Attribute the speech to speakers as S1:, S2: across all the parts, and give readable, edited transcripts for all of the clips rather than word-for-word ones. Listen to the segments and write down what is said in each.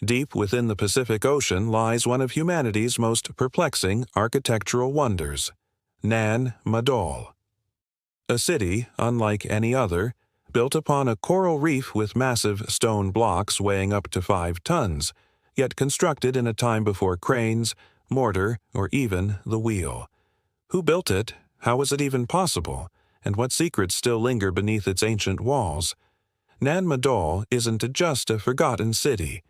S1: Deep within the Pacific Ocean lies one of humanity's most perplexing architectural wonders, Nan Madol. A city, unlike any other, built upon a coral reef with massive stone blocks weighing up to 5 tons, yet constructed in a time before cranes, mortar, or even the wheel. Who built it? How was it even possible? And what secrets still linger beneath its ancient walls? Nan Madol isn't just a forgotten city.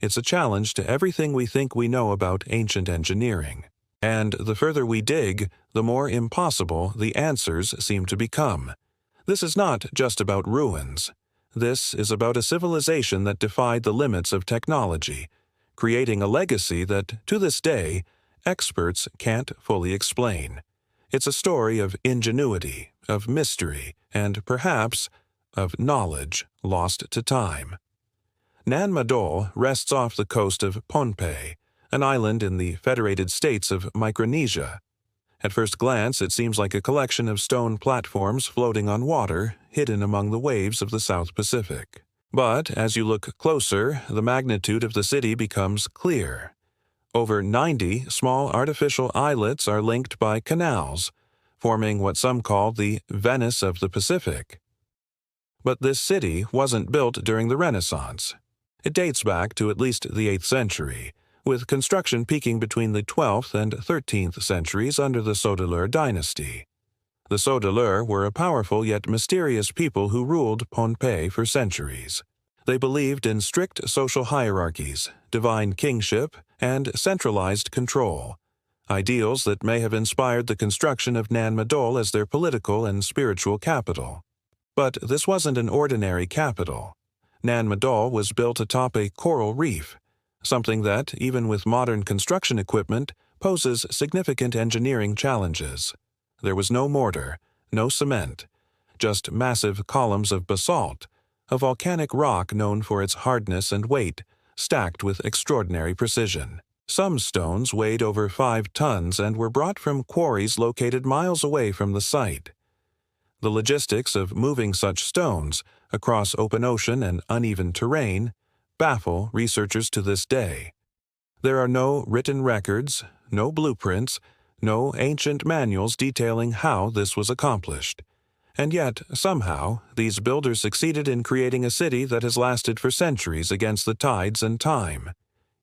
S1: It's a challenge to everything we think we know about ancient engineering. And the further we dig, the more impossible the answers seem to become. This is not just about ruins. This is about a civilization that defied the limits of technology, creating a legacy that, to this day, experts can't fully explain. It's a story of ingenuity, of mystery, and perhaps of knowledge lost to time. Nan Madol rests off the coast of Pohnpei, an island in the federated states of Micronesia. At first glance, it seems like a collection of stone platforms floating on water, hidden among the waves of the South Pacific. But as you look closer, the magnitude of the city becomes clear. Over 90 small artificial islets are linked by canals, forming what some call the Venice of the Pacific. But this city wasn't built during the Renaissance. It dates back to at least the 8th century, with construction peaking between the 12th and 13th centuries under the Sorcerers dynasty. The Sorcerers were a powerful yet mysterious people who ruled Pohnpei for centuries. They believed in strict social hierarchies, divine kingship, and centralized control, ideals that may have inspired the construction of Nan Madol as their political and spiritual capital. But this wasn't an ordinary capital. Nan Madol was built atop a coral reef, something that, even with modern construction equipment, poses significant engineering challenges. There was no mortar, no cement, just massive columns of basalt, a volcanic rock known for its hardness and weight, stacked with extraordinary precision. Some stones weighed over 5 tons and were brought from quarries located miles away from the site. The logistics of moving such stones across open ocean and uneven terrain baffle researchers to this day. There are no written records, no blueprints, no ancient manuals detailing how this was accomplished. And yet, somehow, these builders succeeded in creating a city that has lasted for centuries against the tides and time.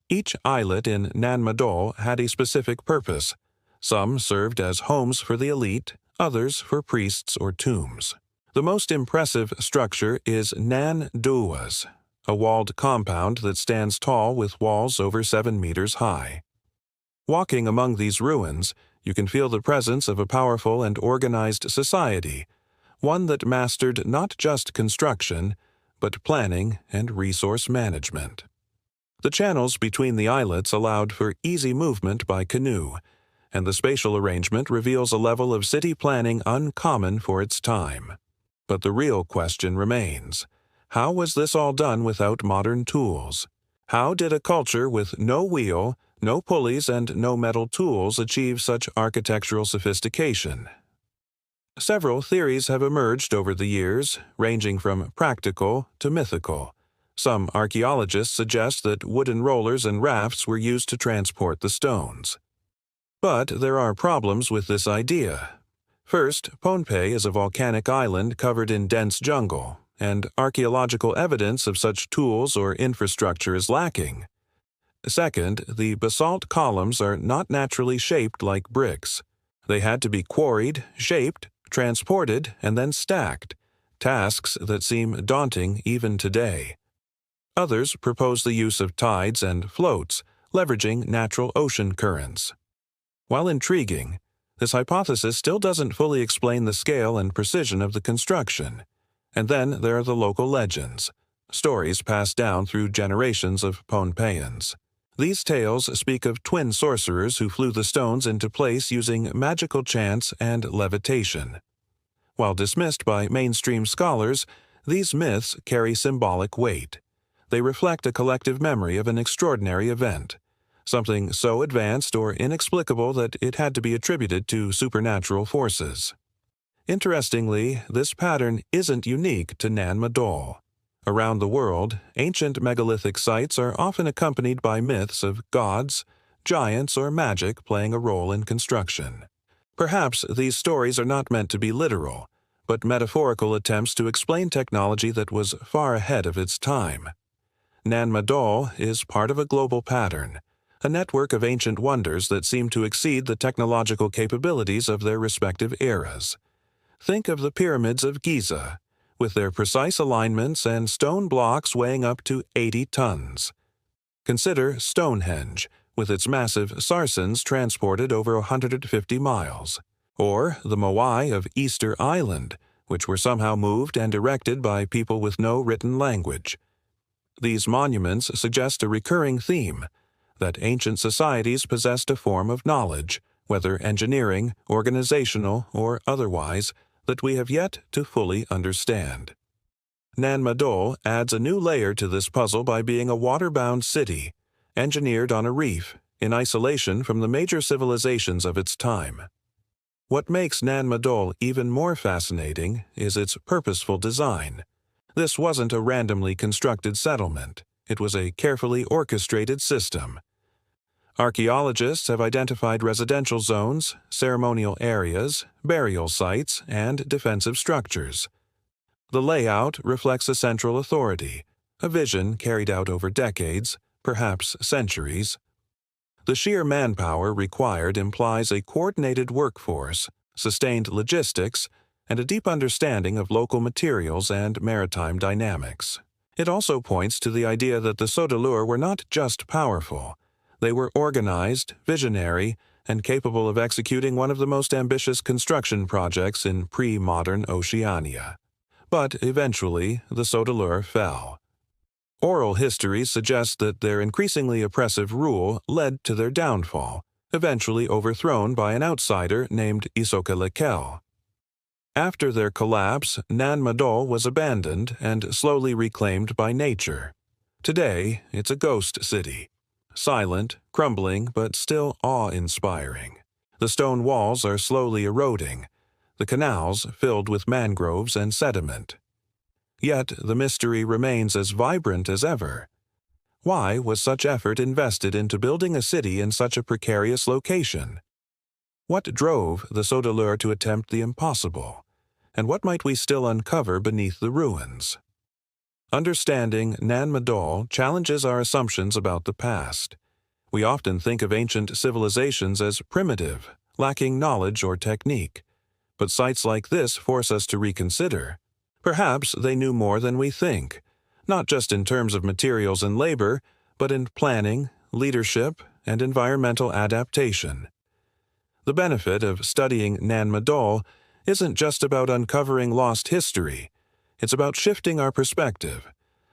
S1: Each islet in Nan Madol had a specific purpose. Some served as homes for the elite, others for priests or tombs. The most impressive structure is Nan Duas, a walled compound that stands tall with walls over 7 meters high. Walking among these ruins, you can feel the presence of a powerful and organized society, one that mastered not just construction, but planning and resource management. The channels between the islets allowed for easy movement by canoe, and the spatial arrangement reveals a level of city planning uncommon for its time. But the real question remains: how was this all done without modern tools? How did a culture with no wheel, no pulleys, and no metal tools achieve such architectural sophistication? Several theories have emerged over the years, ranging from practical to mythical. Some archaeologists suggest that wooden rollers and rafts were used to transport the stones. But there are problems with this idea. First, Pohnpei is a volcanic island covered in dense jungle, and archaeological evidence of such tools or infrastructure is lacking. Second, the basalt columns are not naturally shaped like bricks. They had to be quarried, shaped, transported, and then stacked, tasks that seem daunting even today. Others propose the use of tides and floats, leveraging natural ocean currents. While intriguing, this hypothesis still doesn't fully explain the scale and precision of the construction. And then there are the local legends, stories passed down through generations of Pohnpeians. These tales speak of twin sorcerers who flew the stones into place using magical chants and levitation. While dismissed by mainstream scholars, these myths carry symbolic weight. They reflect a collective memory of an extraordinary event, something so advanced or inexplicable that it had to be attributed to supernatural forces. Interestingly, this pattern isn't unique to Nan Madol. Around the world, ancient megalithic sites are often accompanied by myths of gods, giants, or magic playing a role in construction. Perhaps these stories are not meant to be literal, but metaphorical attempts to explain technology that was far ahead of its time. Nan Madol is part of a global pattern, a network of ancient wonders that seem to exceed the technological capabilities of their respective eras. Think of the pyramids of Giza, with their precise alignments and stone blocks weighing up to 80 tons. Consider Stonehenge, with its massive sarcens transported over 150 miles, or the Moai of Easter Island, which were somehow moved and erected by people with no written language. These monuments suggest a recurring theme, that ancient societies possessed a form of knowledge, whether engineering, organizational, or otherwise, that we have yet to fully understand. Nan Madol adds a new layer to this puzzle by being a water-bound city, engineered on a reef, in isolation from the major civilizations of its time. What makes Nan Madol even more fascinating is its purposeful design. This wasn't a randomly constructed settlement. It was a carefully orchestrated system. Archaeologists have identified residential zones, ceremonial areas, burial sites, and defensive structures. The layout reflects a central authority, a vision carried out over decades, perhaps centuries. The sheer manpower required implies a coordinated workforce, sustained logistics, and a deep understanding of local materials and maritime dynamics. It also points to the idea that the Sodelur were not just powerful. They were organized, visionary, and capable of executing one of the most ambitious construction projects in pre-modern Oceania. But eventually, the Sodelur fell. Oral histories suggest that their increasingly oppressive rule led to their downfall, eventually overthrown by an outsider named Isokelekel. After their collapse, Nan Madol was abandoned and slowly reclaimed by nature. Today, it's a ghost city. Silent, crumbling, but still awe-inspiring. The stone walls are slowly eroding, the canals filled with mangroves and sediment. Yet the mystery remains as vibrant as ever. Why was such effort invested into building a city in such a precarious location? What drove the Sodelur to attempt the impossible? And what might we still uncover beneath the ruins? Understanding Nan Madol challenges our assumptions about the past. We often think of ancient civilizations as primitive, lacking knowledge or technique. But sites like this force us to reconsider. Perhaps they knew more than we think, not just in terms of materials and labor, but in planning, leadership, and environmental adaptation. The benefit of studying Nan Madol isn't just about uncovering lost history. It's about shifting our perspective.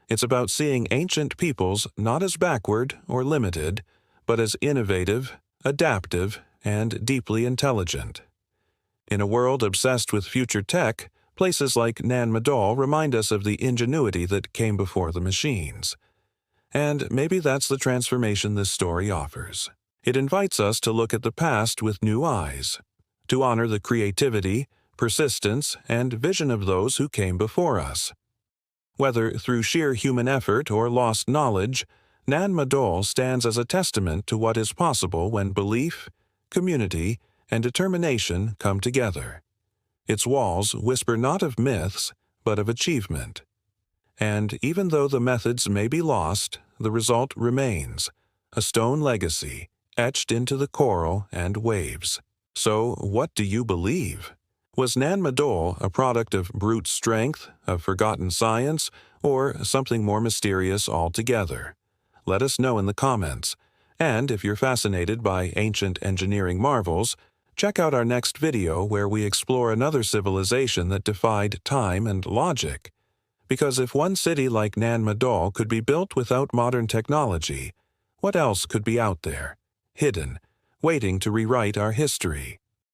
S1: It's about seeing ancient peoples not as backward or limited, but as innovative, adaptive, and deeply intelligent. In a world obsessed with future tech, places like Nan Madol remind us of the ingenuity that came before the machines. And maybe that's the transformation this story offers. It invites us to look at the past with new eyes, to honor the creativity, persistence, and vision of those who came before us. Whether through sheer human effort or lost knowledge, Nan Madol stands as a testament to what is possible when belief, community, and determination come together. Its walls whisper not of myths, but of achievement. And even though the methods may be lost, the result remains, a stone legacy etched into the coral and waves. So, what do you believe? Was Nan Madol a product of brute strength, of forgotten science, or something more mysterious altogether? Let us know in the comments. And if you're fascinated by ancient engineering marvels, check out our next video where we explore another civilization that defied time and logic. Because if one city like Nan Madol could be built without modern technology, what else could be out there, hidden, waiting to rewrite our history?